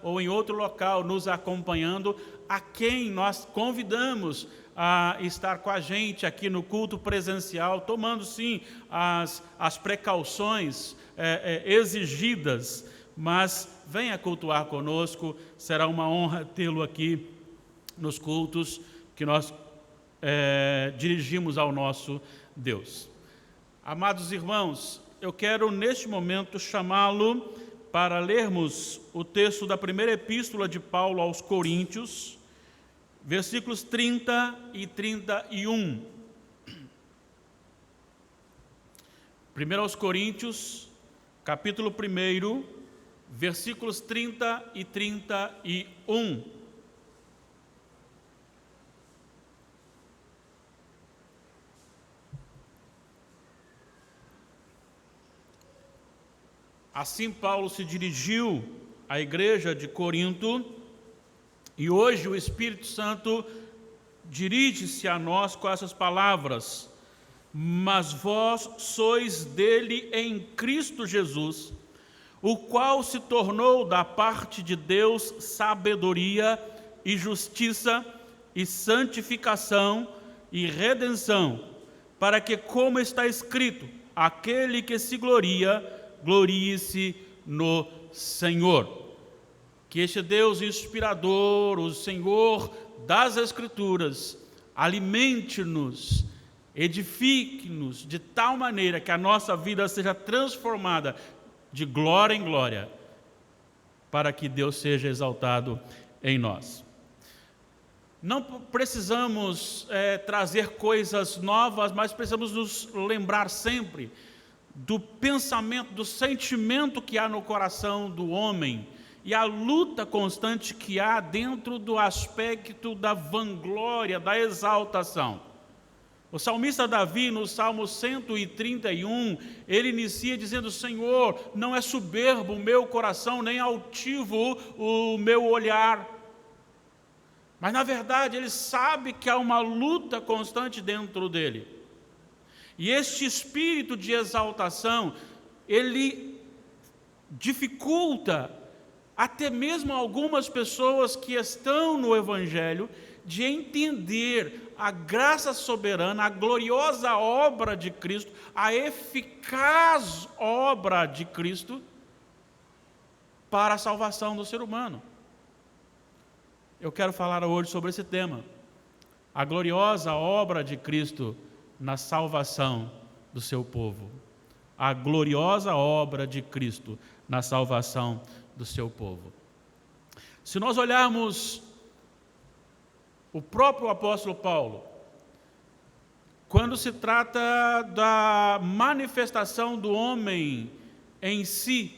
ou em outro local nos acompanhando, a quem nós convidamos a estar com a gente aqui no culto presencial, tomando sim as precauções exigidas, mas venha cultuar conosco, será uma honra tê-lo aqui nos cultos que nós dirigimos ao nosso Deus. Amados irmãos, eu quero neste momento chamá-lo para lermos o texto da primeira epístola de Paulo aos Coríntios, versículos 30 e 31. 1 aos Coríntios, capítulo 1, versículos 30 e 31. Assim Paulo se dirigiu à igreja de Corinto, e hoje o Espírito Santo dirige-se a nós com essas palavras: mas vós sois dele em Cristo Jesus, o qual se tornou da parte de Deus sabedoria e justiça e santificação e redenção, para que, como está escrito, aquele que se gloria, glorie-se no Senhor. Que este Deus inspirador, o Senhor das Escrituras, alimente-nos, edifique-nos de tal maneira que a nossa vida seja transformada de glória em glória, para que Deus seja exaltado em nós. Não precisamos trazer coisas novas, mas precisamos nos lembrar sempre do pensamento, do sentimento que há no coração do homem e a luta constante que há dentro do aspecto da vanglória, da exaltação. O salmista Davi, no Salmo 131, ele inicia dizendo: Senhor, não é soberbo o meu coração, nem altivo o meu olhar. Mas, na verdade, ele sabe que há uma luta constante dentro dele. E este espírito de exaltação, ele dificulta até mesmo algumas pessoas que estão no Evangelho de entender a graça soberana, a gloriosa obra de Cristo, a eficaz obra de Cristo para a salvação do ser humano. Eu quero falar hoje sobre esse tema, a gloriosa obra de Cristo na salvação do seu povo. A gloriosa obra de Cristo na salvação do seu povo. Se nós olharmos o próprio apóstolo Paulo, quando se trata da manifestação do homem em si,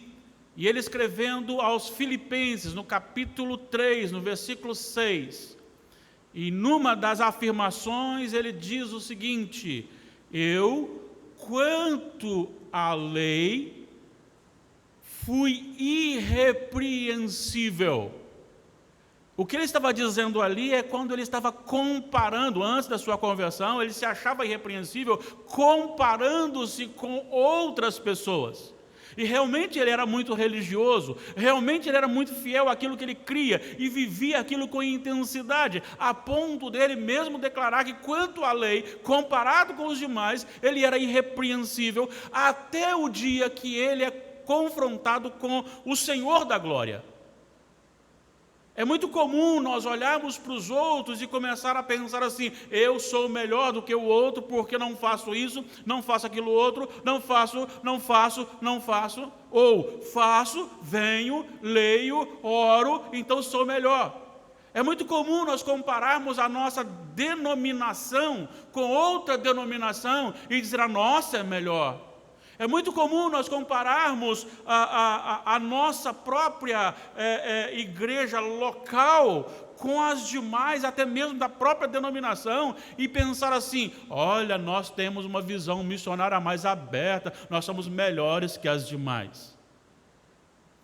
e ele escrevendo aos Filipenses, no capítulo 3, no versículo 6, e numa das afirmações ele diz o seguinte: eu, quanto à lei, fui irrepreensível. O que ele estava dizendo ali é quando ele estava comparando, antes da sua conversão, ele se achava irrepreensível, comparando-se com outras pessoas. E realmente ele era muito religioso, realmente ele era muito fiel àquilo que ele cria e vivia aquilo com intensidade, a ponto dele mesmo declarar que, quanto à lei, comparado com os demais, ele era irrepreensível, até o dia que ele é confrontado com o Senhor da glória. É muito comum nós olharmos para os outros e começar a pensar assim: eu sou melhor do que o outro porque não faço isso, não faço aquilo outro, não faço, ou faço, venho, leio, oro, então sou melhor. É muito comum nós compararmos a nossa denominação com outra denominação e dizer: a nossa é melhor. É muito comum nós compararmos a nossa própria igreja local com as demais, até mesmo da própria denominação, e pensar assim: olha, nós temos uma visão missionária mais aberta, nós somos melhores que as demais.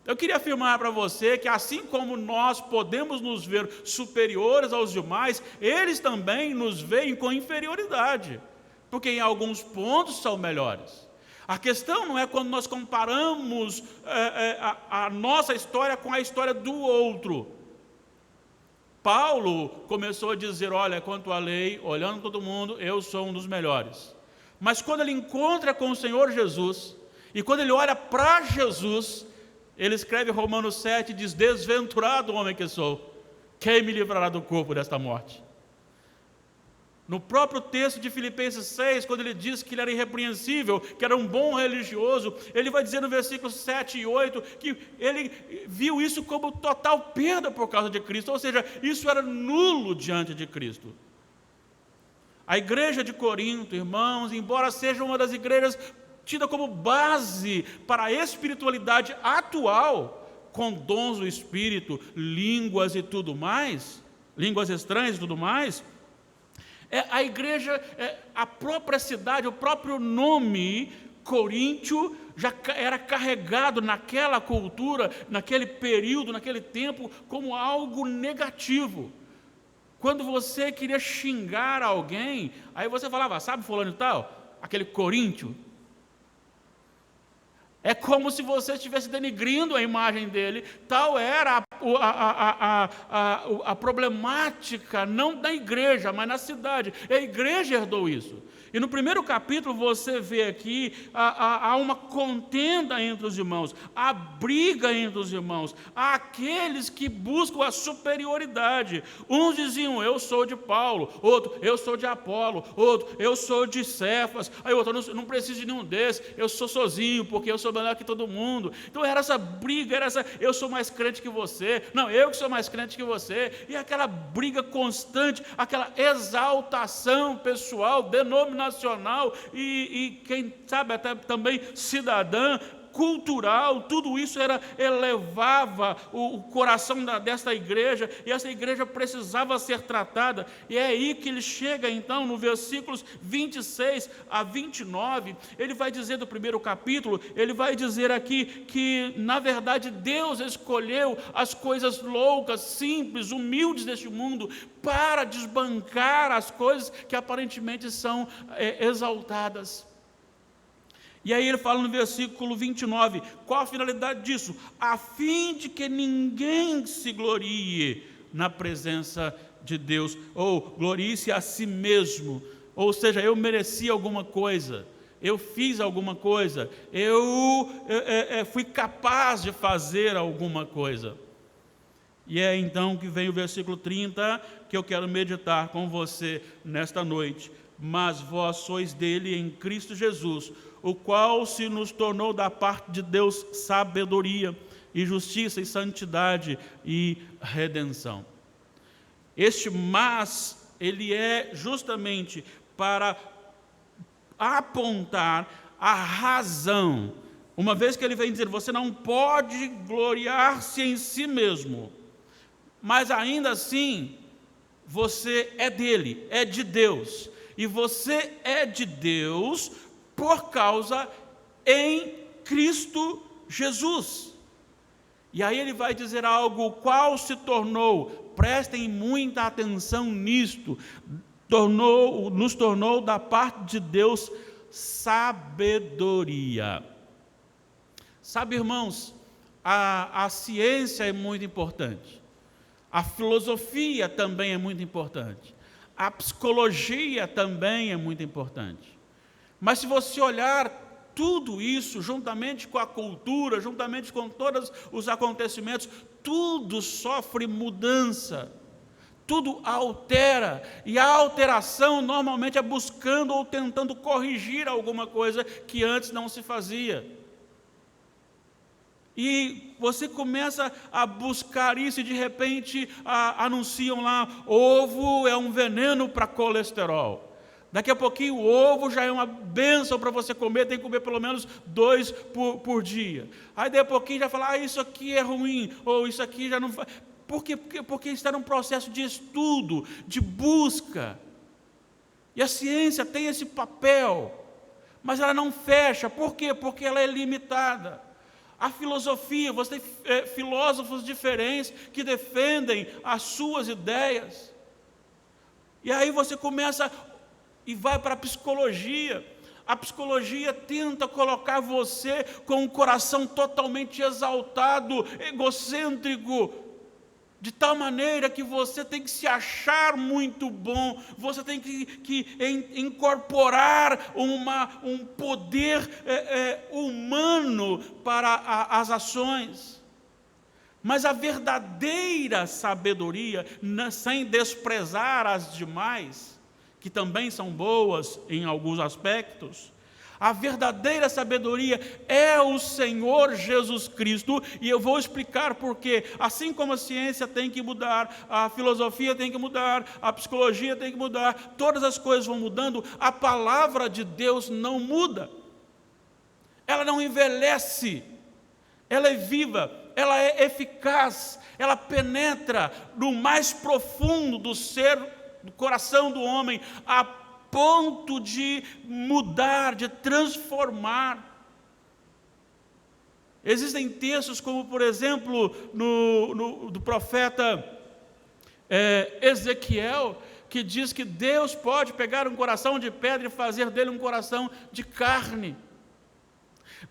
Eu queria afirmar para você que, assim como nós podemos nos ver superiores aos demais, eles também nos veem com inferioridade, porque em alguns pontos são melhores. A questão não é quando nós comparamos a nossa história com a história do outro. Paulo começou a dizer, olha, quanto à lei, olhando todo mundo, eu sou um dos melhores. Mas quando ele encontra com o Senhor Jesus, e quando ele olha para Jesus, ele escreve Romanos 7, diz, desventurado homem que sou, quem me livrará do corpo desta morte? No próprio texto de Filipenses 6, quando ele diz que ele era irrepreensível, que era um bom religioso, ele vai dizer no versículo 7 e 8, que ele viu isso como total perda por causa de Cristo, ou seja, isso era nulo diante de Cristo. A igreja de Corinto, irmãos, embora seja uma das igrejas tida como base para a espiritualidade atual, com dons do Espírito, línguas e tudo mais, línguas estranhas e tudo mais, a igreja, a própria cidade, o próprio nome Coríntio já era carregado naquela cultura, naquele período, naquele tempo, como algo negativo. Quando você queria xingar alguém, aí você falava, sabe fulano e tal? Aquele Coríntio. É como se você estivesse denigrindo a imagem dele. Tal era a problemática, não da igreja, mas na cidade. E a igreja herdou isso. E no primeiro capítulo você vê aqui, há uma contenda entre os irmãos, há briga entre os irmãos, há aqueles que buscam a superioridade. Uns diziam, eu sou de Paulo, outro, eu sou de Apolo, outro, eu sou de Cefas, aí outro, não preciso de nenhum desses, eu sou sozinho, porque eu sou melhor que todo mundo. Então era essa briga, era essa, eu sou mais crente que você, não, eu que sou mais crente que você, e aquela briga constante, aquela exaltação pessoal, denominacional, e quem sabe até também cidadã, cultural, tudo isso elevava o coração desta igreja, e essa igreja precisava ser tratada, e é aí que ele chega então, no versículos 26 a 29, ele vai dizer do primeiro capítulo, ele vai dizer aqui que, na verdade, Deus escolheu as coisas loucas, simples, humildes deste mundo, para desbancar as coisas que aparentemente são exaltadas. E aí ele fala no versículo 29, qual a finalidade disso? A fim de que ninguém se glorie na presença de Deus, ou glorie-se a si mesmo, ou seja, eu mereci alguma coisa, eu fiz alguma coisa, eu fui capaz de fazer alguma coisa. E é então que vem o versículo 30, que eu quero meditar com você nesta noite. Mas vós sois dele em Cristo Jesus, o qual se nos tornou da parte de Deus sabedoria e justiça e santidade e redenção. Este mas, ele é justamente para apontar a razão, uma vez que ele vem dizer, você não pode gloriar-se em si mesmo, mas ainda assim, você é dele, é de Deus, e você é de Deus por causa em Cristo Jesus. E aí ele vai dizer algo, qual se tornou, prestem muita atenção nisto, nos tornou da parte de Deus sabedoria. Sabe, irmãos, a ciência é muito importante, a filosofia também é muito importante, a psicologia também é muito importante. Mas se você olhar tudo isso, juntamente com a cultura, juntamente com todos os acontecimentos, tudo sofre mudança, tudo altera, e a alteração normalmente é buscando ou tentando corrigir alguma coisa que antes não se fazia. E você começa a buscar isso e de repente anunciam lá, ovo é um veneno para colesterol. Daqui a pouquinho o ovo já é uma bênção para você comer, tem que comer pelo menos 2 por dia. Aí daqui a pouquinho já fala, isso aqui é ruim, ou isso aqui já não faz. Por quê? Porque está num processo de estudo, de busca. E a ciência tem esse papel, mas ela não fecha. Por quê? Porque ela é limitada. A filosofia, você tem filósofos diferentes que defendem as suas ideias. E aí você começa e vai para a psicologia. A psicologia tenta colocar você com um coração totalmente exaltado, egocêntrico, de tal maneira que você tem que se achar muito bom, você tem que incorporar um poder humano para as ações. Mas a verdadeira sabedoria, sem desprezar as demais, que também são boas em alguns aspectos, a verdadeira sabedoria é o Senhor Jesus Cristo, e eu vou explicar por quê. Assim como a ciência tem que mudar, a filosofia tem que mudar, a psicologia tem que mudar, todas as coisas vão mudando, a palavra de Deus não muda, ela não envelhece, ela é viva, ela é eficaz, ela penetra no mais profundo do ser, do coração do homem, a ponto de mudar, de transformar. Existem textos como, por exemplo, do profeta Ezequiel, que diz que Deus pode pegar um coração de pedra e fazer dele um coração de carne.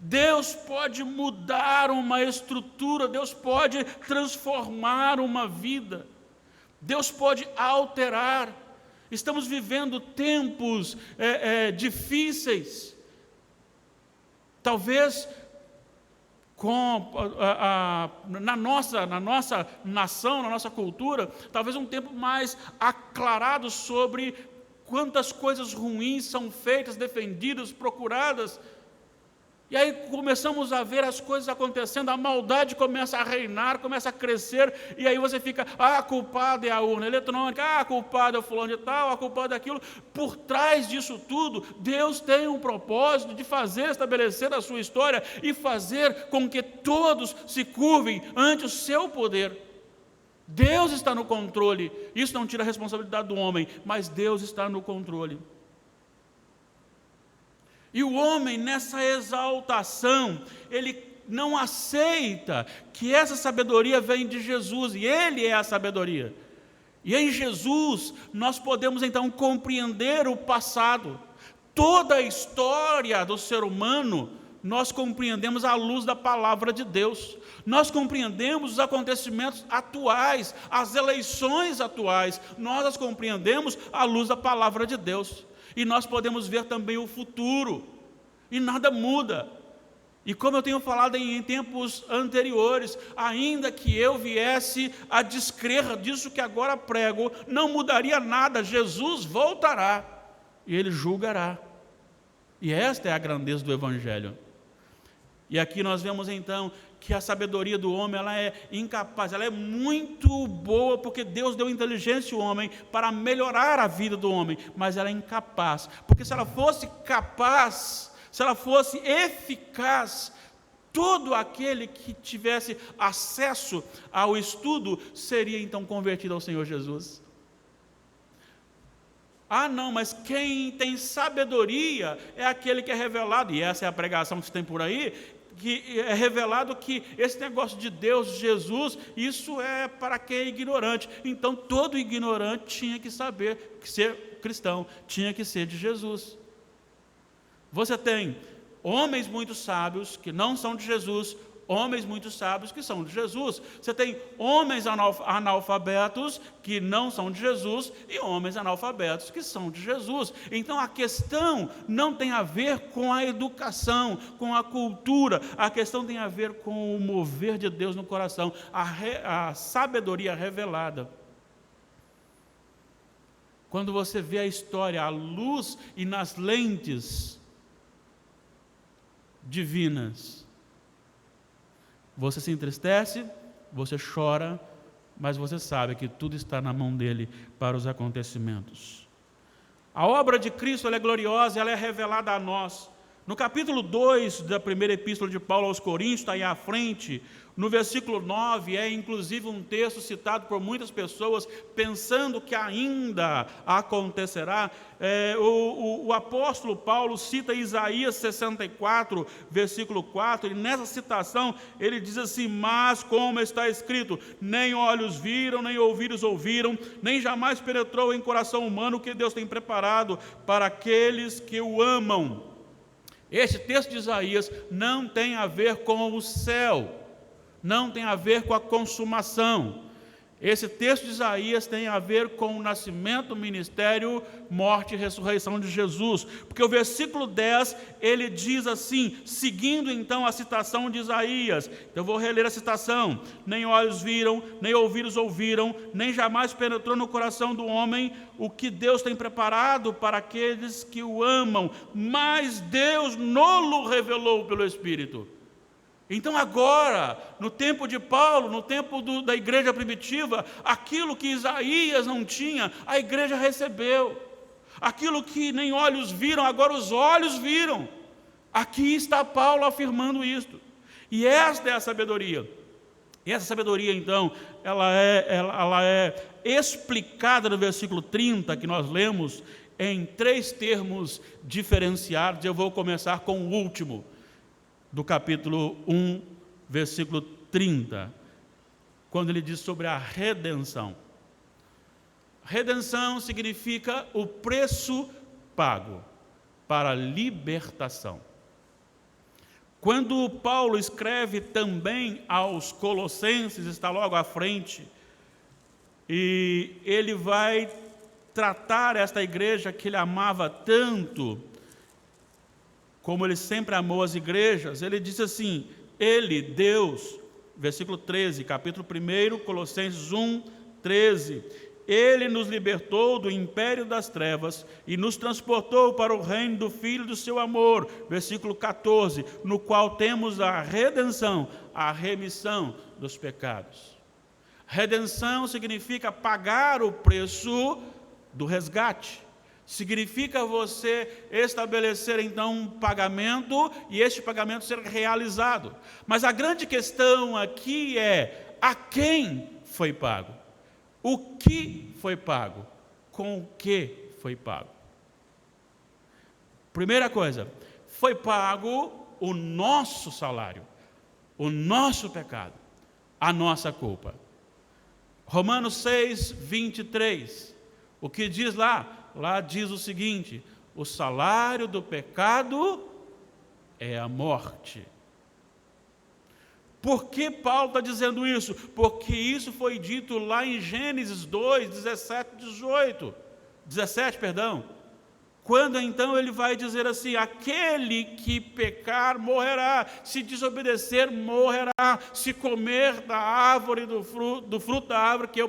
Deus pode mudar uma estrutura, Deus pode transformar uma vida, Deus pode alterar. Estamos vivendo tempos difíceis, talvez na nossa nação, na nossa cultura, talvez um tempo mais aclarado sobre quantas coisas ruins são feitas, defendidas, procuradas. E aí começamos a ver as coisas acontecendo, a maldade começa a reinar, começa a crescer, e aí você fica, culpado é a urna eletrônica, culpado é o fulano de tal, culpado é aquilo. Por trás disso tudo, Deus tem um propósito de estabelecer a sua história e fazer com que todos se curvem ante o seu poder. Deus está no controle, isso não tira a responsabilidade do homem, mas Deus está no controle. E o homem, nessa exaltação, ele não aceita que essa sabedoria vem de Jesus, e Ele é a sabedoria. E em Jesus, nós podemos então compreender o passado. Toda a história do ser humano, nós compreendemos à luz da palavra de Deus. Nós compreendemos os acontecimentos atuais, as eleições atuais, nós as compreendemos à luz da palavra de Deus. E nós podemos ver também o futuro, e nada muda. E como eu tenho falado em tempos anteriores, ainda que eu viesse a descrer disso que agora prego, não mudaria nada, Jesus voltará, e Ele julgará. E esta é a grandeza do Evangelho. E aqui nós vemos então que a sabedoria do homem, ela é incapaz, ela é muito boa, porque Deus deu inteligência ao homem para melhorar a vida do homem, mas ela é incapaz, porque se ela fosse capaz, se ela fosse eficaz, todo aquele que tivesse acesso ao estudo, seria então convertido ao Senhor Jesus. Não, mas quem tem sabedoria é aquele que é revelado, e essa é a pregação que se tem por aí, que é revelado que esse negócio de Deus, de Jesus, isso é para quem é ignorante. Então todo ignorante tinha que saber que ser cristão, tinha que ser de Jesus. Você tem homens muito sábios que não são de Jesus, homens muito sábios que são de Jesus. Você tem homens analfabetos que não são de Jesus e homens analfabetos que são de Jesus. Então a questão não tem a ver com a educação, com a cultura, a questão tem a ver com o mover de Deus no coração, a sabedoria revelada. Quando você vê a história à luz e nas lentes divinas, você se entristece, você chora, mas você sabe que tudo está na mão dele para os acontecimentos. A obra de Cristo, ela é gloriosa, ela é revelada a nós. No capítulo 2 da primeira epístola de Paulo aos Coríntios, está aí à frente, no versículo 9, é inclusive um texto citado por muitas pessoas, pensando que ainda acontecerá. O apóstolo Paulo cita Isaías 64, versículo 4, e nessa citação ele diz assim: mas como está escrito, nem olhos viram, nem ouvidos ouviram, nem jamais penetrou em coração humano o que Deus tem preparado para aqueles que o amam. Este texto de Isaías não tem a ver com o céu, não tem a ver com a consumação. Esse texto de Isaías tem a ver com o nascimento, ministério, morte e ressurreição de Jesus. Porque o versículo 10, ele diz assim, seguindo então a citação de Isaías. Eu vou reler a citação. Nem olhos viram, nem ouvidos ouviram, nem jamais penetrou no coração do homem o que Deus tem preparado para aqueles que o amam. Mas Deus nolo revelou pelo Espírito. Então agora, no tempo de Paulo, no tempo da igreja primitiva, aquilo que Isaías não tinha, a igreja recebeu. Aquilo que nem olhos viram, agora os olhos viram. Aqui está Paulo afirmando isto. E esta é a sabedoria. E essa sabedoria, então, ela é explicada no versículo 30, que nós lemos, em 3 termos diferenciados. Eu vou começar com o último, do capítulo 1, versículo 30, quando ele diz sobre a redenção. Redenção significa o preço pago para a libertação. Quando Paulo escreve também aos Colossenses, está logo à frente, e ele vai tratar esta igreja que ele amava tanto, como ele sempre amou as igrejas, ele diz assim, ele, Deus, versículo 13, capítulo 1, Colossenses 1, 13, ele nos libertou do império das trevas e nos transportou para o reino do Filho do seu amor, versículo 14, no qual temos a redenção, a remissão dos pecados. Redenção significa pagar o preço do resgate. Significa você estabelecer então um pagamento e este pagamento ser realizado. Mas a grande questão aqui é: a quem foi pago? O que foi pago? Com o que foi pago? Primeira coisa, foi pago o nosso salário, o nosso pecado, a nossa culpa. Romanos 6, 23, o que diz lá? Lá diz o seguinte: o salário do pecado é a morte. Por que Paulo está dizendo isso? Porque isso foi dito lá em Gênesis 2, 17, quando então ele vai dizer assim: aquele que pecar morrerá, se desobedecer morrerá, se comer da árvore, do fruto da árvore que eu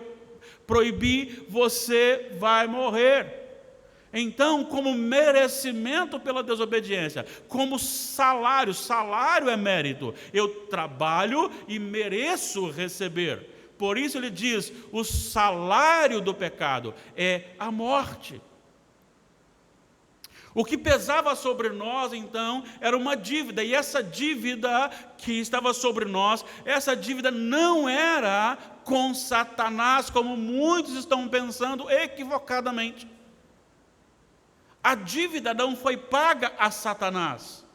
proibi, você vai morrer. Então, como merecimento pela desobediência, como salário é mérito, eu trabalho e mereço receber. Por isso ele diz, o salário do pecado é a morte. O que pesava sobre nós, então, era uma dívida, e essa dívida que estava sobre nós, essa dívida não era com Satanás, como muitos estão pensando equivocadamente. A dívida não foi paga a Satanás.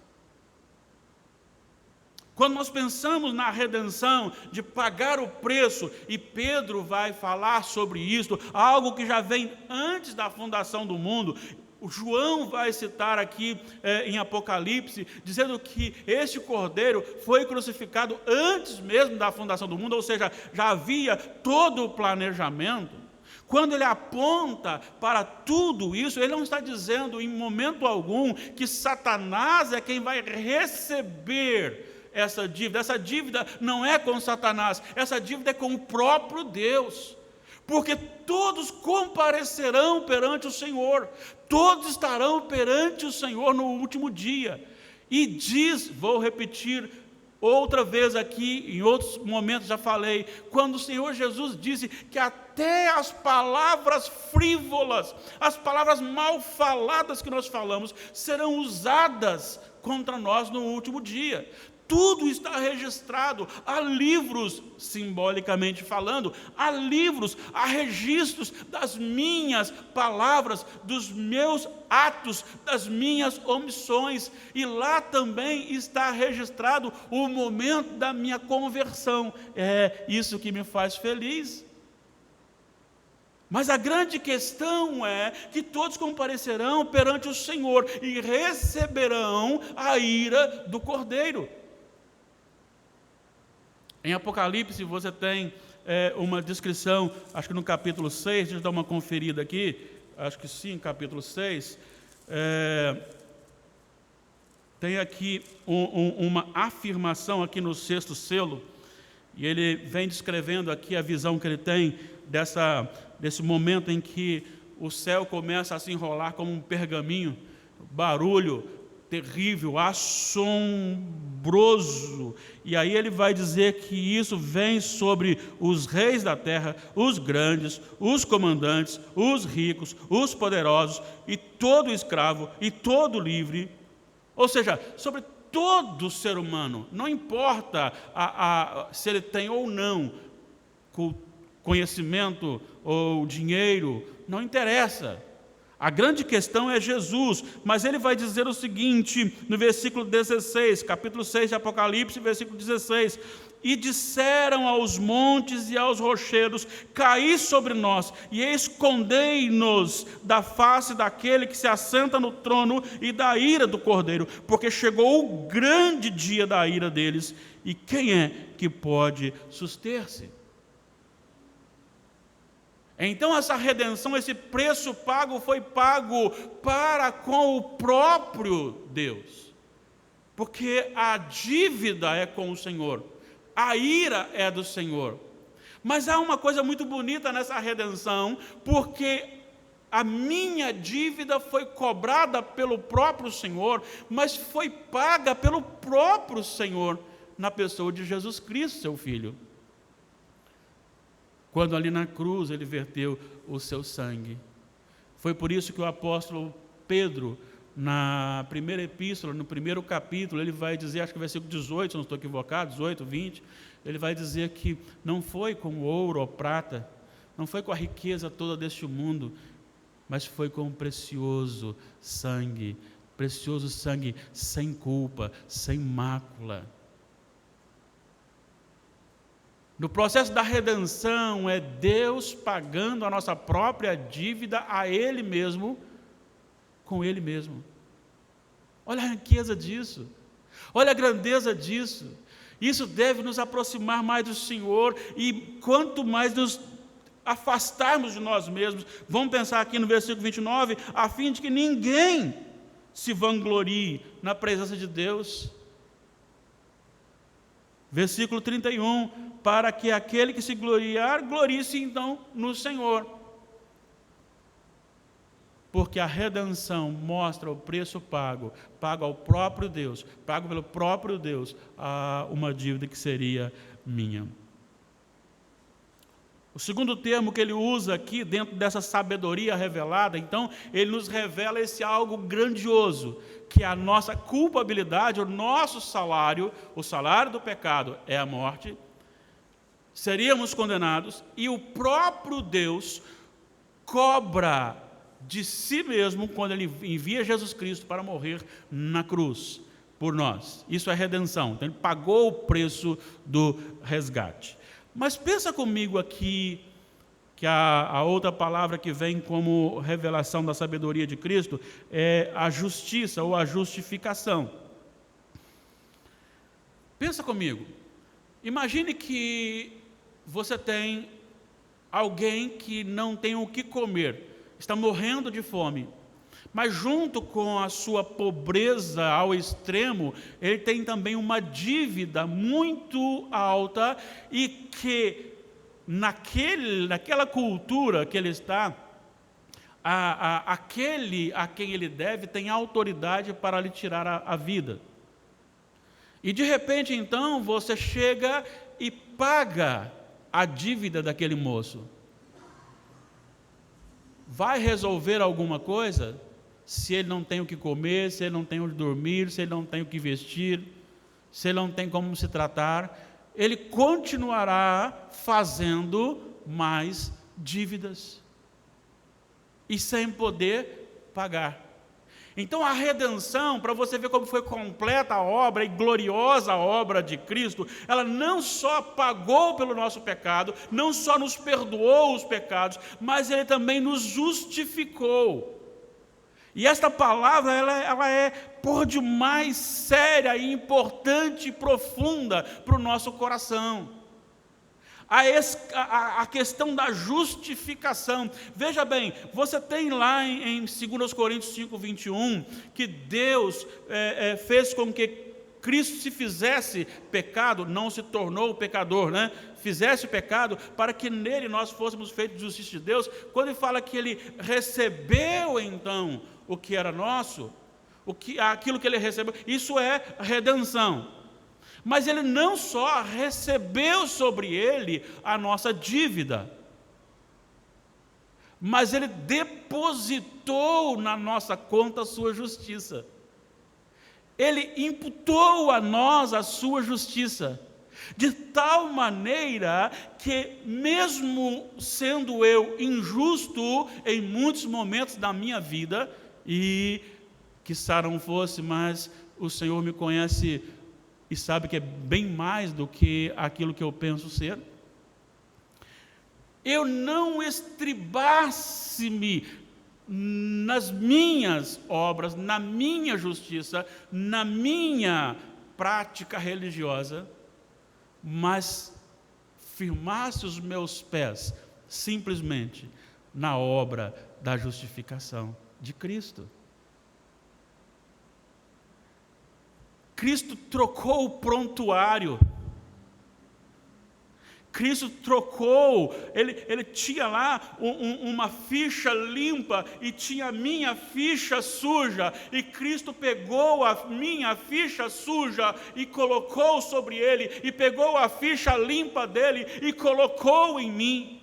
Quando nós pensamos na redenção, de pagar o preço, e Pedro vai falar sobre isso, algo que já vem antes da fundação do mundo. O João vai citar aqui em Apocalipse, dizendo que este cordeiro foi crucificado antes mesmo da fundação do mundo, ou seja, já havia todo o planejamento. Quando ele aponta para tudo isso, ele não está dizendo em momento algum que Satanás é quem vai receber essa dívida. Essa dívida não é com Satanás, essa dívida é com o próprio Deus. Porque todos comparecerão perante o Senhor, todos estarão perante o Senhor no último dia. E diz, vou repetir outra vez aqui, em outros momentos já falei, quando o Senhor Jesus disse que até as palavras frívolas, as palavras mal faladas que nós falamos, serão usadas contra nós no último dia. Tudo está registrado, há livros, simbolicamente falando, há livros, há registros das minhas palavras, dos meus atos, das minhas omissões, e lá também está registrado o momento da minha conversão. É isso que me faz feliz. Mas a grande questão é que todos comparecerão perante o Senhor e receberão a ira do Cordeiro. Em Apocalipse você tem uma descrição, acho que no capítulo 6, deixa eu dar uma conferida aqui, acho que sim, capítulo 6, tem aqui uma afirmação aqui no 6º selo, e ele vem descrevendo aqui a visão que ele tem desse momento em que o céu começa a se enrolar como um pergaminho, barulho terrível, assombroso, e aí ele vai dizer que isso vem sobre os reis da terra, os grandes, os comandantes, os ricos, os poderosos, e todo escravo, e todo livre, ou seja, sobre todo ser humano, não importa se ele tem ou não conhecimento ou dinheiro, não interessa. A grande questão é Jesus, mas ele vai dizer o seguinte, no versículo 16, capítulo 6 de Apocalipse, versículo 16, e disseram aos montes e aos rochedos, caí sobre nós e escondei-nos da face daquele que se assenta no trono e da ira do Cordeiro, porque chegou o grande dia da ira deles, e quem é que pode suster-se? Então essa redenção, esse preço pago foi pago para com o próprio Deus, porque a dívida é com o Senhor, a ira é do Senhor. Mas há uma coisa muito bonita nessa redenção, porque a minha dívida foi cobrada pelo próprio Senhor, mas foi paga pelo próprio Senhor, na pessoa de Jesus Cristo, seu Filho. Quando ali na cruz ele verteu o seu sangue. Foi por isso que o apóstolo Pedro, na primeira epístola, no primeiro capítulo, ele vai dizer, acho que versículo 18, se não estou equivocado, 18, 20, ele vai dizer que não foi com ouro ou prata, não foi com a riqueza toda deste mundo, mas foi com o precioso sangue sem culpa, sem mácula. No processo da redenção, é Deus pagando a nossa própria dívida a Ele mesmo, com Ele mesmo. Olha a riqueza disso, olha a grandeza disso. Isso deve nos aproximar mais do Senhor, e quanto mais nos afastarmos de nós mesmos, vamos pensar aqui no versículo 29, a fim de que ninguém se vanglorie na presença de Deus. Versículo 31, para que aquele que se gloriar, glorie-se então no Senhor. Porque a redenção mostra o preço pago ao próprio Deus, pago pelo próprio Deus, a uma dívida que seria minha. O segundo termo que ele usa aqui, dentro dessa sabedoria revelada, então, ele nos revela esse algo grandioso, que é a nossa culpabilidade, o nosso salário, o salário do pecado é a morte, seríamos condenados, e o próprio Deus cobra de si mesmo quando ele envia Jesus Cristo para morrer na cruz por nós. Isso é redenção. Então ele pagou o preço do resgate. Mas pensa comigo aqui que a outra palavra que vem como revelação da sabedoria de Cristo é a justiça ou a justificação. Pensa comigo. Imagine que você tem alguém que não tem o que comer, está morrendo de fome, mas junto com a sua pobreza ao extremo, ele tem também uma dívida muito alta, e que naquela cultura que ele está, aquele a quem ele deve tem autoridade para lhe tirar a vida. E de repente então você chega e paga a dívida daquele moço. Vai resolver alguma coisa? Se ele não tem o que comer, se ele não tem onde dormir, se ele não tem o que vestir, se ele não tem como se tratar, ele continuará fazendo mais dívidas e sem poder pagar. Então a redenção, para você ver como foi completa a obra e gloriosa a obra de Cristo, ela não só pagou pelo nosso pecado, não só nos perdoou os pecados, mas Ele também nos justificou. E esta palavra, ela é por demais séria e importante e profunda para o nosso coração. A questão da justificação. Veja bem, você tem lá em 2 Coríntios 5, 21, que Deus fez com que Cristo se fizesse pecado, não se tornou pecador, né? Fizesse pecado, para que nele nós fôssemos feitos de justiça de Deus. Quando ele fala que ele recebeu então o que era nosso, aquilo que ele recebeu, isso é redenção. Mas ele não só recebeu sobre ele a nossa dívida, mas ele depositou na nossa conta a sua justiça. Ele imputou a nós a sua justiça, de tal maneira que, mesmo sendo eu injusto em muitos momentos da minha vida, e quiçá não fosse, mas o Senhor me conhece e sabe que é bem mais do que aquilo que eu penso ser, eu não estribasse-me nas minhas obras, na minha justiça, na minha prática religiosa, mas firmasse os meus pés simplesmente na obra da justificação de Cristo. Cristo trocou o prontuário. Cristo trocou, ele tinha lá uma ficha limpa e tinha a minha ficha suja, e Cristo pegou a minha ficha suja e colocou sobre ele, e pegou a ficha limpa dele e colocou em mim.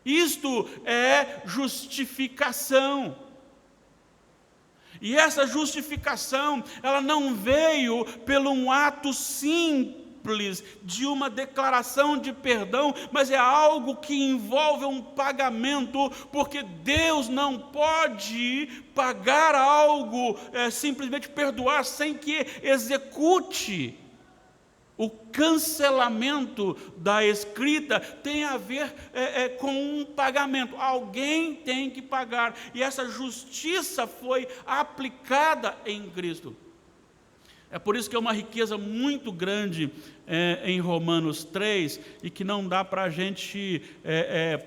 Isto é justificação. E essa justificação, ela não veio pelo um ato simples de uma declaração de perdão, mas é algo que envolve um pagamento, porque Deus não pode pagar algo, simplesmente perdoar sem que execute. O cancelamento da escrita tem a ver com um pagamento. Alguém tem que pagar. E essa justiça foi aplicada em Cristo. É por isso que é uma riqueza muito grande em Romanos 3, e que não dá para a gente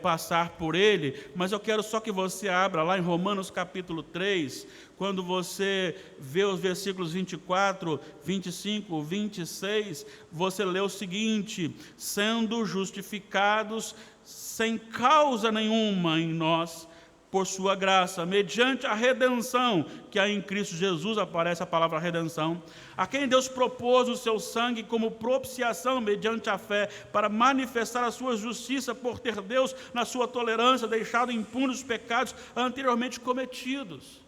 passar por ele, mas eu quero só que você abra lá em Romanos capítulo 3, quando você vê os versículos 24, 25, 26, você lê o seguinte: sendo justificados sem causa nenhuma em nós, por sua graça, mediante a redenção, que há em Cristo Jesus, aparece a palavra redenção, a quem Deus propôs o seu sangue como propiciação mediante a fé, para manifestar a sua justiça, por ter Deus, na sua tolerância, deixado impunes os pecados anteriormente cometidos.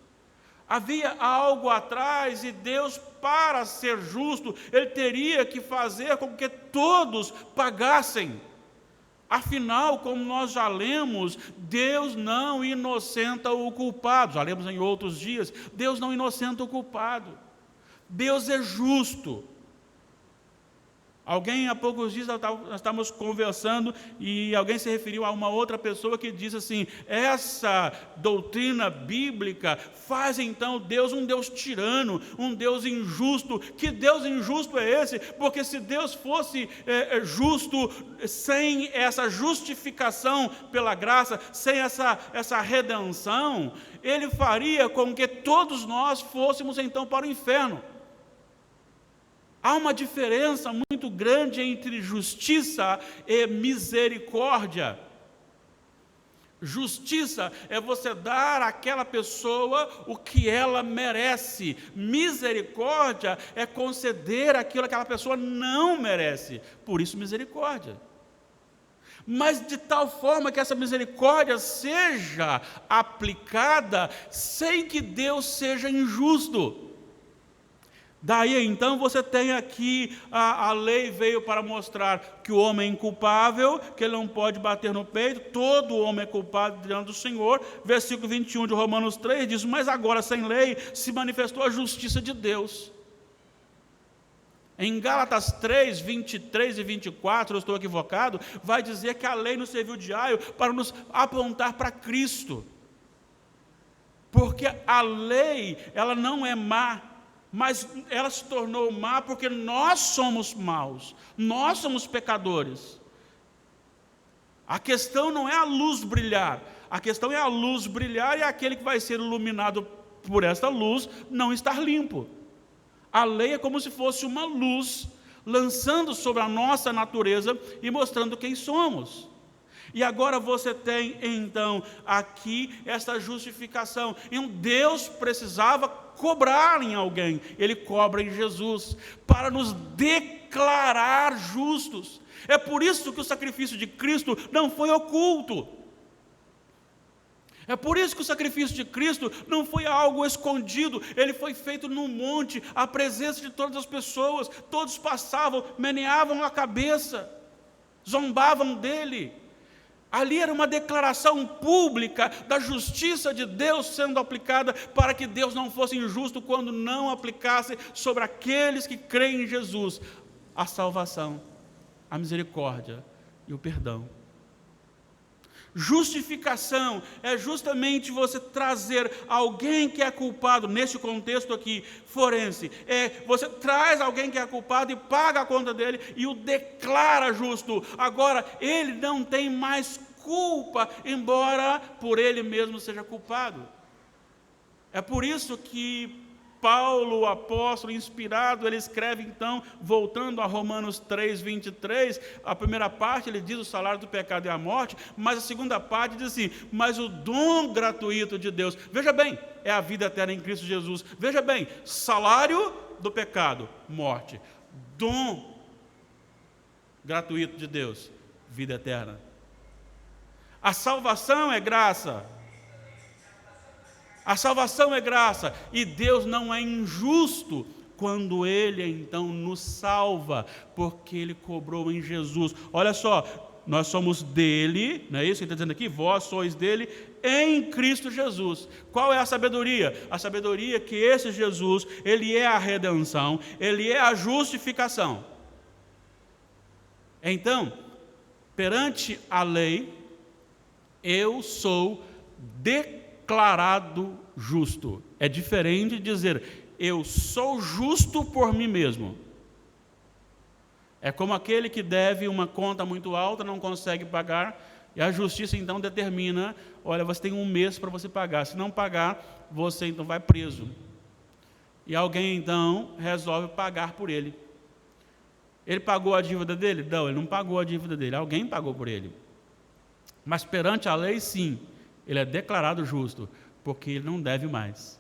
Havia algo atrás, e Deus, para ser justo, Ele teria que fazer com que todos pagassem. Afinal, como nós já lemos, Deus não inocenta o culpado. Já lemos em outros dias, Deus não inocenta o culpado. Deus é justo. Alguém, há poucos dias, nós estávamos conversando, e alguém se referiu a uma outra pessoa que diz assim: essa doutrina bíblica faz então Deus um Deus tirano, um Deus injusto. Que Deus injusto é esse? Porque se Deus fosse justo, sem essa justificação pela graça, sem essa redenção, Ele faria com que todos nós fôssemos então para o inferno. Há uma diferença muito grande entre justiça e misericórdia. Justiça é você dar àquela pessoa o que ela merece. Misericórdia é conceder aquilo que aquela pessoa não merece. Por isso, misericórdia. Mas de tal forma que essa misericórdia seja aplicada sem que Deus seja injusto. Daí então você tem aqui, a lei veio para mostrar que o homem é inculpável, que ele não pode bater no peito, todo homem é culpado diante do Senhor. Versículo 21 de Romanos 3 diz: mas agora sem lei se manifestou a justiça de Deus. Em Gálatas 3, 23 e 24, eu estou equivocado, vai dizer que a lei nos serviu de aio para nos apontar para Cristo. Porque a lei, ela não é má, mas ela se tornou má porque nós somos maus, nós somos pecadores. A questão não é a luz brilhar, a questão é a luz brilhar e aquele que vai ser iluminado por esta luz não estar limpo. A lei é como se fosse uma luz lançando sobre a nossa natureza e mostrando quem somos. E agora você tem então aqui essa justificação. E Deus precisava cobrar em alguém, Ele cobra em Jesus, para nos declarar justos. É por isso que o sacrifício de Cristo não foi oculto. É por isso que o sacrifício de Cristo não foi algo escondido, ele foi feito num monte, à presença de todas as pessoas, todos passavam, meneavam a cabeça, zombavam dele. Ali era uma declaração pública da justiça de Deus sendo aplicada para que Deus não fosse injusto quando não aplicasse sobre aqueles que creem em Jesus a salvação, a misericórdia e o perdão. Justificação é justamente você trazer alguém que é culpado, nesse contexto aqui, forense. Você traz alguém que é culpado e paga a conta dele e o declara justo. Agora, ele não tem mais culpa, embora por ele mesmo seja culpado. É por isso que Paulo, o apóstolo inspirado, ele escreve então, voltando a Romanos 3, 23, a primeira parte ele diz o salário do pecado é a morte, mas a segunda parte diz assim, mas o dom gratuito de Deus, veja bem, é a vida eterna em Cristo Jesus, veja bem, salário do pecado, morte, dom gratuito de Deus, vida eterna. A salvação é graça. A salvação é graça, e Deus não é injusto quando Ele então nos salva, porque Ele cobrou em Jesus. Olha só, nós somos dele, não é isso que ele está dizendo aqui? Vós sois dele em Cristo Jesus. Qual é a sabedoria? A sabedoria é que esse Jesus, Ele é a redenção, Ele é a justificação. Então, perante a lei, eu sou declarado justo. É diferente de dizer, eu sou justo por mim mesmo. É como aquele que deve uma conta muito alta, não consegue pagar, e a justiça então determina, olha, você tem um mês para você pagar, se não pagar, você então vai preso. E alguém então resolve pagar por ele. Ele pagou a dívida dele? Não, ele não pagou a dívida dele, alguém pagou por ele. Mas perante a lei, sim, ele é declarado justo, porque ele não deve mais.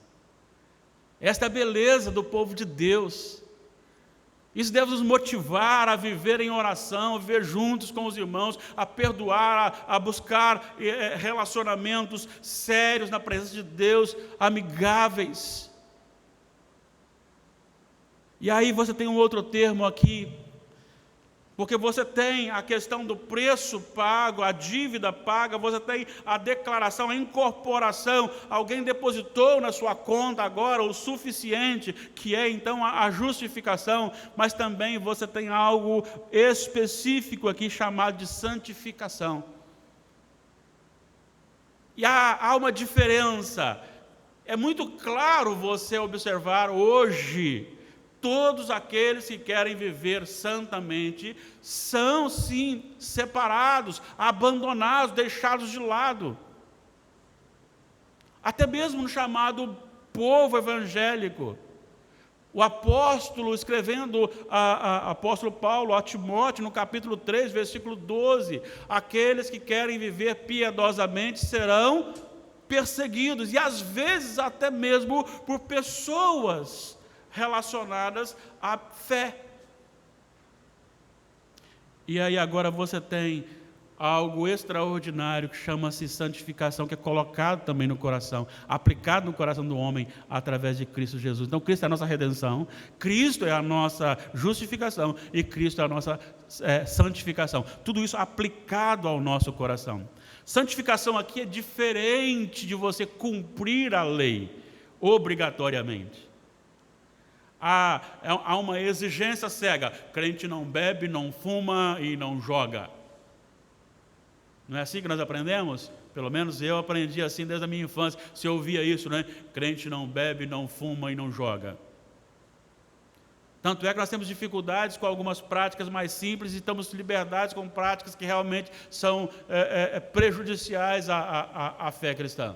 Esta é a beleza do povo de Deus. Isso deve nos motivar a viver em oração, a viver juntos com os irmãos, a perdoar, a buscar relacionamentos sérios na presença de Deus, amigáveis. E aí você tem um outro termo aqui, porque você tem a questão do preço pago, a dívida paga, você tem a declaração, a incorporação, alguém depositou na sua conta agora o suficiente, que é então a justificação, mas também você tem algo específico aqui chamado de santificação. E há uma diferença, é muito claro você observar hoje. Todos aqueles que querem viver santamente são, sim, separados, abandonados, deixados de lado. Até mesmo no chamado povo evangélico. O apóstolo, escrevendo, apóstolo Paulo a Timóteo, no capítulo 3, versículo 12, aqueles que querem viver piedosamente serão perseguidos, e às vezes até mesmo por pessoas relacionadas à fé. E aí agora você tem algo extraordinário que chama-se santificação, que é colocado também no coração, aplicado no coração do homem através de Cristo Jesus. Então Cristo é a nossa redenção, Cristo é a nossa justificação e Cristo é a nossa santificação. Tudo isso aplicado ao nosso coração. Santificação aqui é diferente de você cumprir a lei obrigatoriamente. Há uma exigência cega. Crente não bebe, não fuma e não joga. Não é assim que nós aprendemos? Pelo menos eu aprendi assim desde a minha infância. Se eu ouvia isso, né? Crente não bebe, não fuma e não joga. Tanto é que nós temos dificuldades com algumas práticas mais simples e temos liberdades com práticas que realmente são prejudiciais à fé cristã.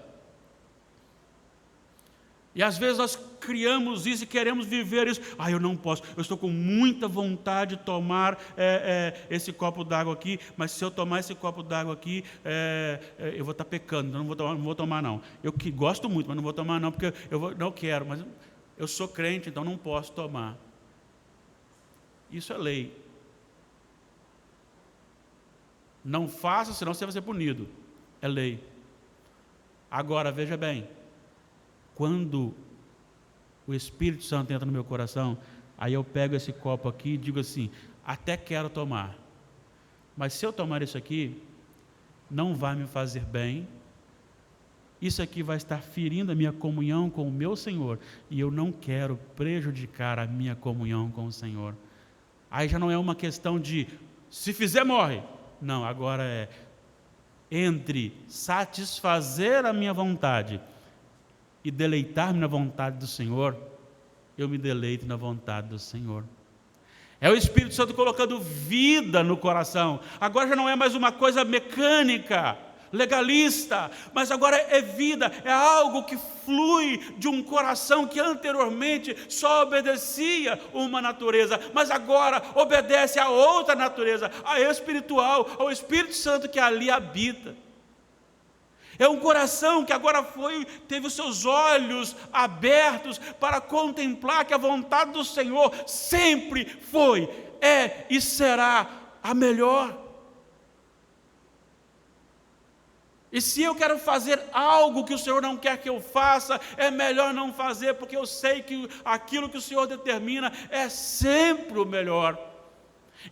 E às vezes nós criamos isso e queremos viver isso. Eu não posso, eu estou com muita vontade de tomar esse copo d'água aqui, mas se eu tomar esse copo d'água aqui, eu vou estar pecando, então não vou tomar não. Eu que gosto muito, mas não vou tomar não, porque não quero, mas eu sou crente, então não posso tomar. Isso é lei. Não faça, senão você vai ser punido. É lei. Agora, veja bem, quando o Espírito Santo entra no meu coração, aí eu pego esse copo aqui e digo assim, até quero tomar, mas se eu tomar isso aqui, não vai me fazer bem, isso aqui vai estar ferindo a minha comunhão com o meu Senhor, e eu não quero prejudicar a minha comunhão com o Senhor. Aí já não é uma questão de, se fizer, morre. Não, agora é entre satisfazer a minha vontade e deleitar-me na vontade do Senhor, eu me deleito na vontade do Senhor. É o Espírito Santo colocando vida no coração. Agora já não é mais uma coisa mecânica, legalista, mas agora é vida, é algo que flui de um coração que anteriormente só obedecia uma natureza, mas agora obedece a outra natureza, a espiritual, ao Espírito Santo que ali habita. É um coração que agora teve os seus olhos abertos para contemplar que a vontade do Senhor sempre foi, é e será a melhor. E se eu quero fazer algo que o Senhor não quer que eu faça, é melhor não fazer, porque eu sei que aquilo que o Senhor determina é sempre o melhor.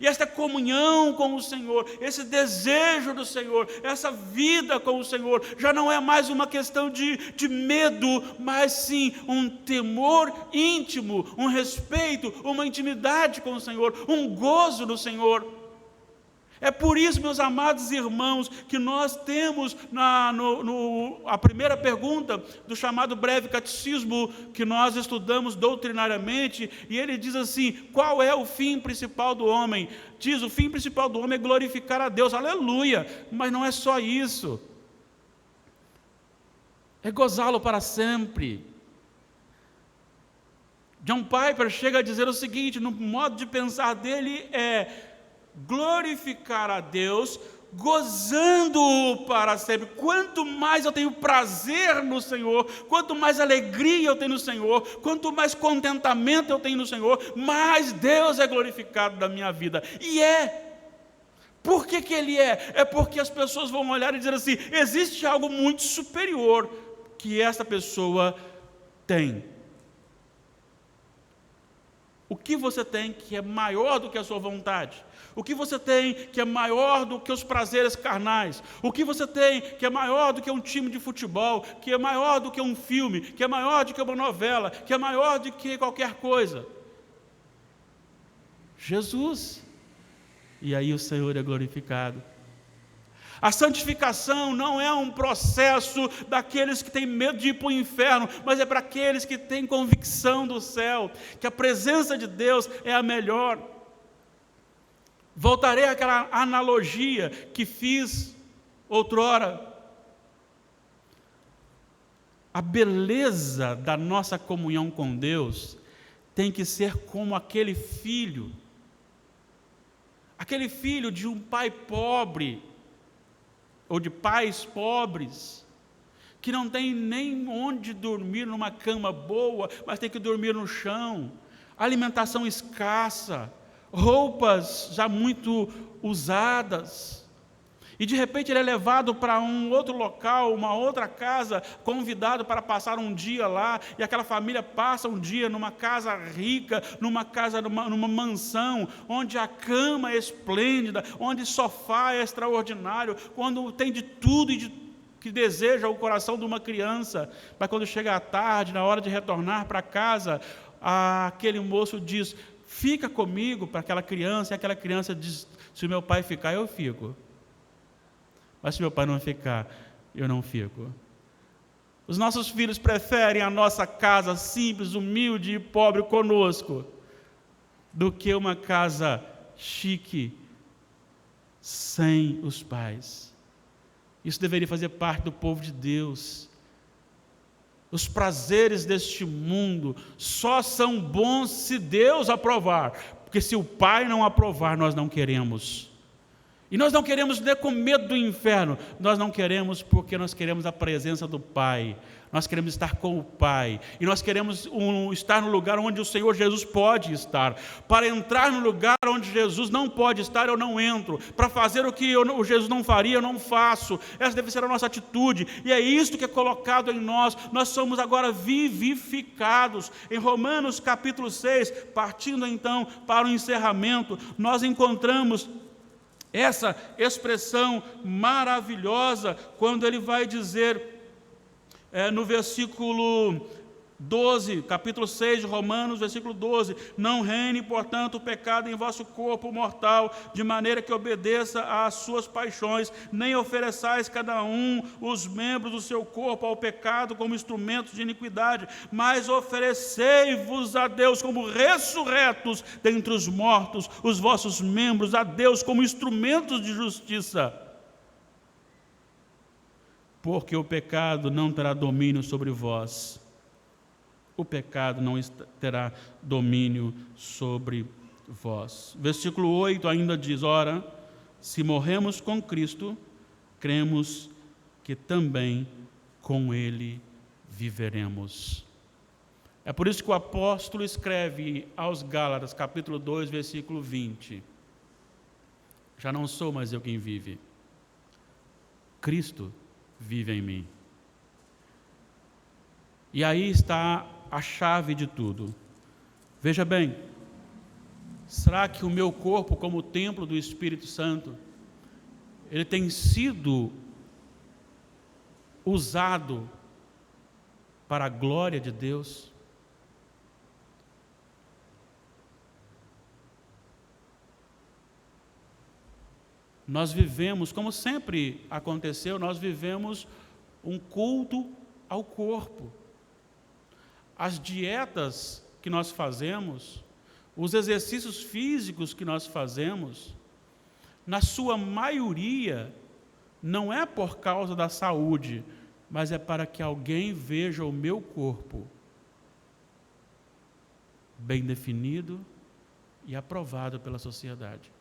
E esta comunhão com o Senhor, esse desejo do Senhor, essa vida com o Senhor, já não é mais uma questão de medo, mas sim um temor íntimo, um respeito, uma intimidade com o Senhor, um gozo no Senhor. É por isso, meus amados irmãos, que nós temos a primeira pergunta do chamado breve catecismo que nós estudamos doutrinariamente, e ele diz assim, qual é o fim principal do homem? Diz, o fim principal do homem é glorificar a Deus, aleluia, mas não é só isso, é gozá-lo para sempre. John Piper chega a dizer o seguinte, no modo de pensar dele é glorificar a Deus, gozando-o para sempre. Quanto mais eu tenho prazer no Senhor, quanto mais alegria eu tenho no Senhor, quanto mais contentamento eu tenho no Senhor, mais Deus é glorificado na minha vida. E por que Ele é? É porque as pessoas vão olhar e dizer assim, existe algo muito superior que essa pessoa tem. O que você tem que é maior do que a sua vontade? O que você tem que é maior do que os prazeres carnais? O que você tem que é maior do que um time de futebol? Que é maior do que um filme? Que é maior do que uma novela? Que é maior do que qualquer coisa? Jesus. E aí o Senhor é glorificado. A santificação não é um processo daqueles que têm medo de ir para o inferno, mas é para aqueles que têm convicção do céu, que a presença de Deus é a melhor. Voltarei àquela analogia que fiz outrora. A beleza da nossa comunhão com Deus tem que ser como aquele filho de um pai pobre, ou de pais pobres, que não tem nem onde dormir numa cama boa, mas tem que dormir no chão, alimentação escassa, roupas já muito usadas. E de repente ele é levado para um outro local, uma outra casa, convidado para passar um dia lá, e aquela família passa um dia numa casa rica, numa mansão, onde a cama é esplêndida, onde o sofá é extraordinário, quando tem de tudo que deseja o coração de uma criança. Mas quando chega à tarde, na hora de retornar para casa, aquele moço diz: fica comigo, para aquela criança, e aquela criança diz: se o meu pai ficar, eu fico. Mas se meu pai não ficar, eu não fico. Os nossos filhos preferem a nossa casa simples, humilde e pobre conosco, do que uma casa chique, sem os pais. Isso deveria fazer parte do povo de Deus. Os prazeres deste mundo só são bons se Deus aprovar, porque se o Pai não aprovar, nós não queremos. E nós não queremos nem com medo do inferno, nós não queremos porque nós queremos a presença do Pai, nós queremos estar com o Pai, e nós queremos estar no lugar onde o Senhor Jesus pode estar. Para entrar no lugar onde Jesus não pode estar, eu não entro. Para fazer o que o Jesus não faria, eu não faço. Essa deve ser a nossa atitude, e é isto que é colocado em nós. Nós somos agora vivificados. Em Romanos capítulo 6, partindo então para o encerramento, nós encontramos essa expressão maravilhosa, quando ele vai dizer, no versículo 12, capítulo 6 de Romanos, versículo 12: não reine, portanto, o pecado em vosso corpo mortal, de maneira que obedeça às suas paixões, nem ofereçais cada um os membros do seu corpo ao pecado como instrumentos de iniquidade, mas oferecei-vos a Deus como ressurretos dentre os mortos, os vossos membros a Deus como instrumentos de justiça. Porque o pecado não terá domínio sobre vós. O pecado não terá domínio sobre vós. Versículo 8 ainda diz: ora, se morremos com Cristo, cremos que também com Ele viveremos. É por isso que o apóstolo escreve aos Gálatas, capítulo 2, versículo 20: já não sou mais eu quem vive, Cristo vive em mim. E aí está a chave de tudo. Veja bem, será que o meu corpo, como templo do Espírito Santo, ele tem sido usado para a glória de Deus? Nós vivemos, como sempre aconteceu, nós vivemos um culto ao corpo. As dietas que nós fazemos, os exercícios físicos que nós fazemos, na sua maioria, não é por causa da saúde, mas é para que alguém veja o meu corpo bem definido e aprovado pela sociedade.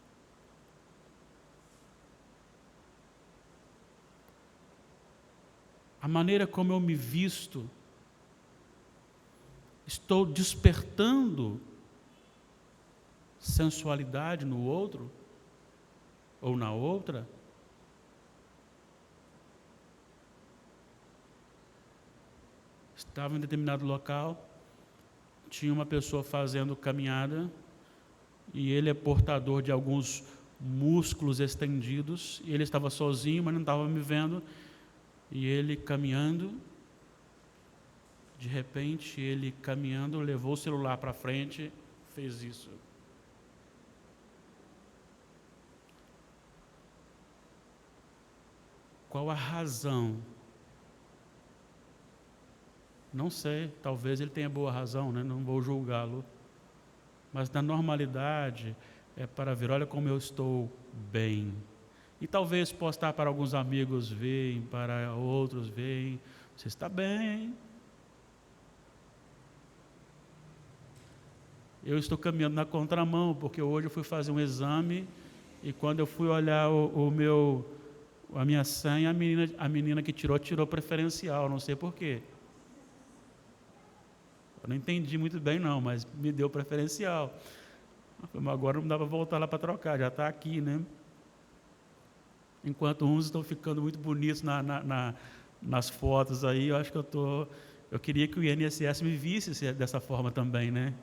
A maneira como eu me visto, estou despertando sensualidade no outro ou na outra? Estava em determinado local, tinha uma pessoa fazendo caminhada e ele é portador de alguns músculos estendidos e ele estava sozinho, mas não estava me vendo, e ele caminhando. De repente, ele caminhando, levou o celular para frente, fez isso. Qual a razão? Não sei, talvez ele tenha boa razão, né? Não vou julgá-lo. Mas na normalidade, é para ver, olha como eu estou bem. E talvez postar para alguns amigos verem, para outros verem, você está bem. Eu estou caminhando na contramão, porque hoje eu fui fazer um exame e quando eu fui olhar a minha senha, a menina que tirou preferencial, não sei porquê. Eu não entendi muito bem não, mas me deu preferencial. Mas agora não dá para voltar lá para trocar, já está aqui, né? Enquanto uns estão ficando muito bonitos nas fotos aí, eu acho que eu queria que o INSS me visse dessa forma também, né?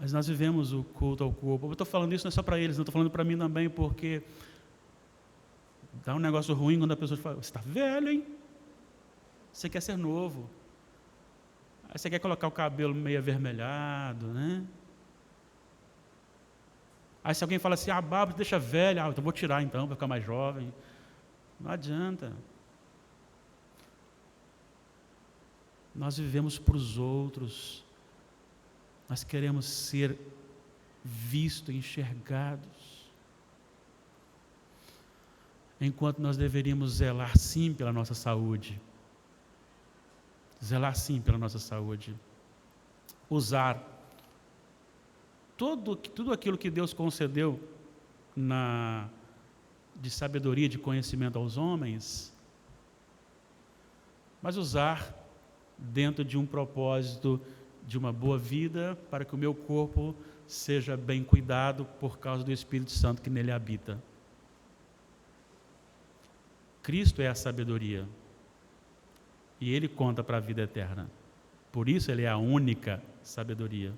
Mas nós vivemos o culto ao corpo. Eu estou falando isso não é só para eles, não estou falando para mim também, porque dá um negócio ruim quando a pessoa fala, você está velho, hein? Você quer ser novo. Aí você quer colocar o cabelo meio avermelhado, né? Aí se alguém fala assim, a barba deixa velha, então vou tirar então, para ficar mais jovem. Não adianta. Nós vivemos para os outros. Nós queremos ser vistos, enxergados. Enquanto nós deveríamos zelar sim pela nossa saúde. Zelar sim pela nossa saúde. Usar tudo aquilo que Deus concedeu de sabedoria, de conhecimento aos homens, mas usar dentro de um propósito de uma boa vida, para que o meu corpo seja bem cuidado por causa do Espírito Santo que nele habita. Cristo é a sabedoria. E Ele conta para a vida eterna. Por isso Ele é a única sabedoria.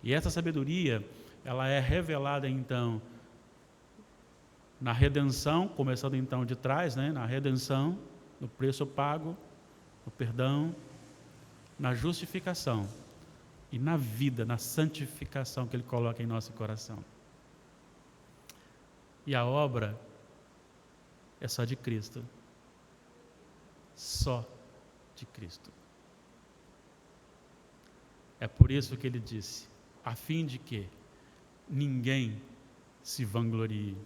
E essa sabedoria, ela é revelada então na redenção, começando então de trás, né? Na redenção, no preço pago, no perdão, na justificação e na vida, na santificação que Ele coloca em nosso coração. E a obra é só de Cristo. Só de Cristo. É por isso que Ele disse, a fim de que ninguém se vanglorie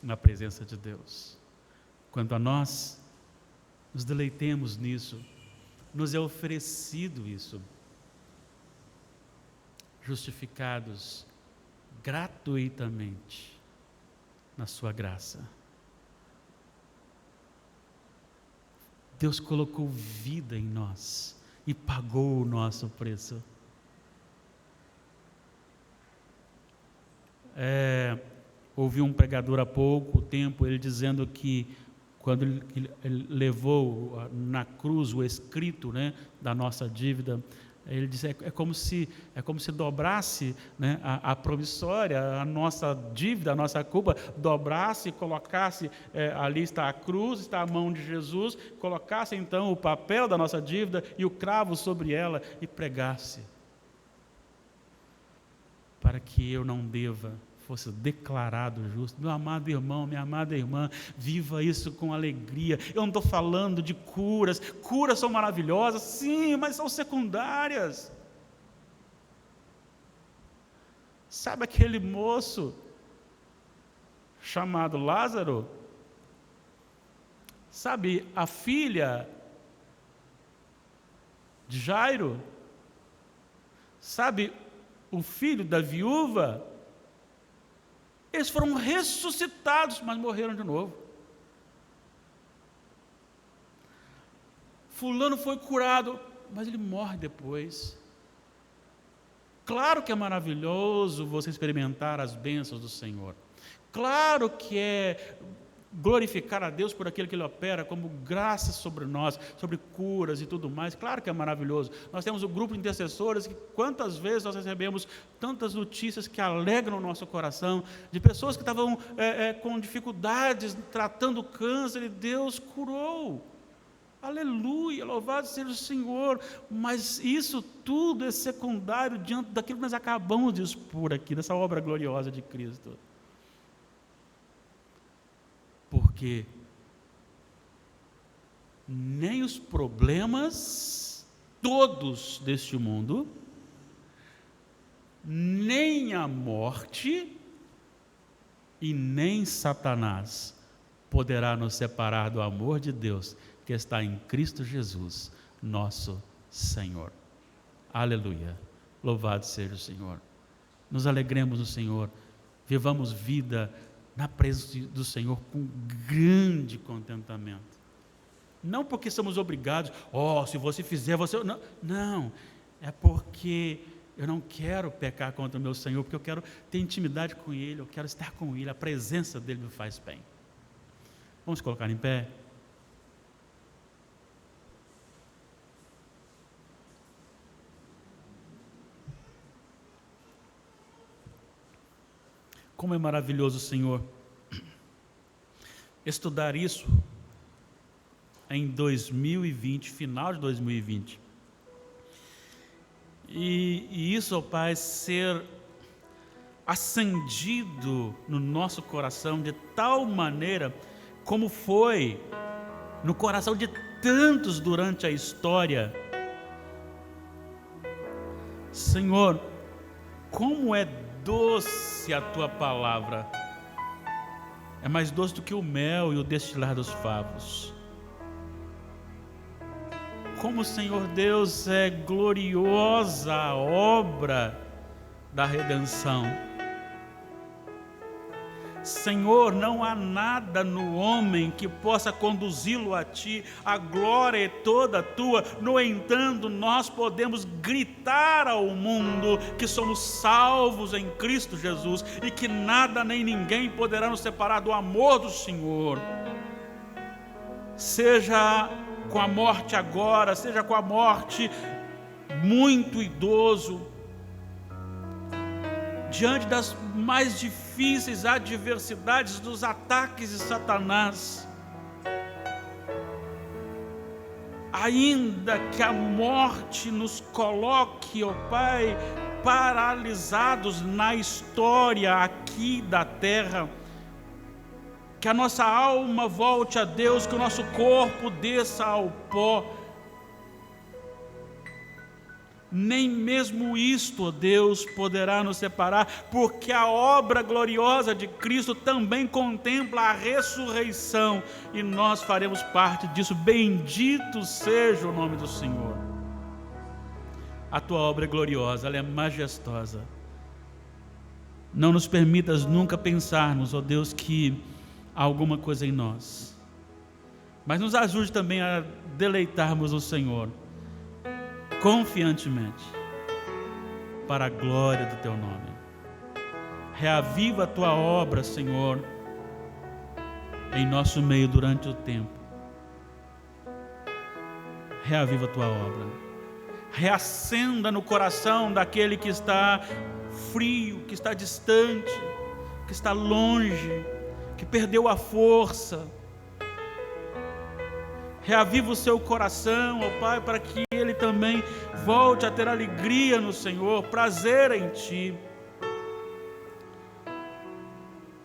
na presença de Deus. Quanto a nós, nos deleitemos nisso, nos é oferecido isso, justificados gratuitamente na sua graça. Deus colocou vida em nós e pagou o nosso preço. Ouvi um pregador há pouco tempo, ele dizendo que quando ele levou na cruz o escrito, né, da nossa dívida, ele disse, é como se dobrasse, né, a promissória, a nossa dívida, a nossa culpa, dobrasse, colocasse, ali está a cruz, está a mão de Jesus, colocasse então o papel da nossa dívida e o cravo sobre ela e pregasse, para que eu não deva, fosse declarado justo. Meu amado irmão, minha amada irmã, viva isso com alegria. Eu não estou falando de curas são maravilhosas, sim, mas são secundárias. Sabe aquele moço chamado Lázaro? Sabe a filha de Jairo? Sabe o filho da viúva? Eles foram ressuscitados, mas morreram de novo. Fulano foi curado, mas ele morre depois. Claro que é maravilhoso você experimentar as bênçãos do Senhor. Claro que é glorificar a Deus por aquilo que Ele opera, como graça sobre nós, sobre curas e tudo mais. Claro que é maravilhoso. Nós temos o grupo de intercessores, que quantas vezes nós recebemos tantas notícias que alegram o nosso coração, de pessoas que estavam com dificuldades, tratando câncer, e Deus curou. Aleluia, louvado seja o Senhor. Mas isso tudo é secundário diante daquilo que nós acabamos de expor aqui, dessa obra gloriosa de Cristo. Porque nem os problemas todos deste mundo, nem a morte e nem Satanás poderá nos separar do amor de Deus que está em Cristo Jesus, nosso Senhor. Aleluia, louvado seja o Senhor. Nos alegremos no Senhor, vivamos vida na presença do Senhor com grande contentamento. Não porque somos obrigados, se você fizer, você... Não, é porque Eu não quero pecar contra o meu Senhor, porque eu quero ter intimidade com Ele, eu quero estar com Ele, a presença dEle me faz bem. Vamos colocar em pé? Como é maravilhoso, Senhor, estudar isso em 2020, final de 2020. E isso, ó Pai, ser acendido no nosso coração de tal maneira como foi no coração de tantos durante a história. Senhor, como é doce a Tua palavra, é mais doce do que o mel e o destilar dos favos. Como, Senhor Deus, é gloriosa a obra da redenção. Senhor, não há nada no homem que possa conduzi-lo a Ti, a glória é toda Tua. No entanto, nós podemos gritar ao mundo que somos salvos em Cristo Jesus e que nada nem ninguém poderá nos separar do amor do Senhor. Seja com a morte agora, seja com a morte muito idoso, diante das mais difíceis adversidades, dos ataques de Satanás, ainda que a morte nos coloque, ó Pai, paralisados na história aqui da terra, que a nossa alma volte a Deus, que o nosso corpo desça ao pó. Nem mesmo isto, ó Deus, poderá nos separar, porque a obra gloriosa de Cristo também contempla a ressurreição, e nós faremos parte disso. Bendito seja o nome do Senhor. A Tua obra é gloriosa, ela é majestosa. Não nos permitas nunca pensarmos, ó Deus, que há alguma coisa em nós, mas nos ajude também a deleitarmos o Senhor confiantemente, para a glória do Teu nome. Reaviva a Tua obra, Senhor, em nosso meio durante o tempo. Reaviva a Tua obra. Reacenda no coração daquele que está frio, que está distante, que está longe, que perdeu a força. Reaviva o seu coração, ó Pai, para que ele também volte a ter alegria no Senhor, prazer em Ti.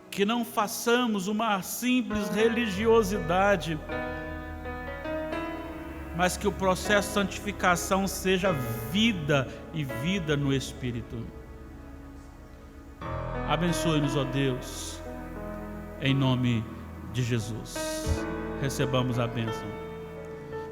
Que não façamos uma simples religiosidade, mas que o processo de santificação seja vida e vida no Espírito. Abençoe-nos, ó Deus, em nome de Jesus. Recebamos a bênção.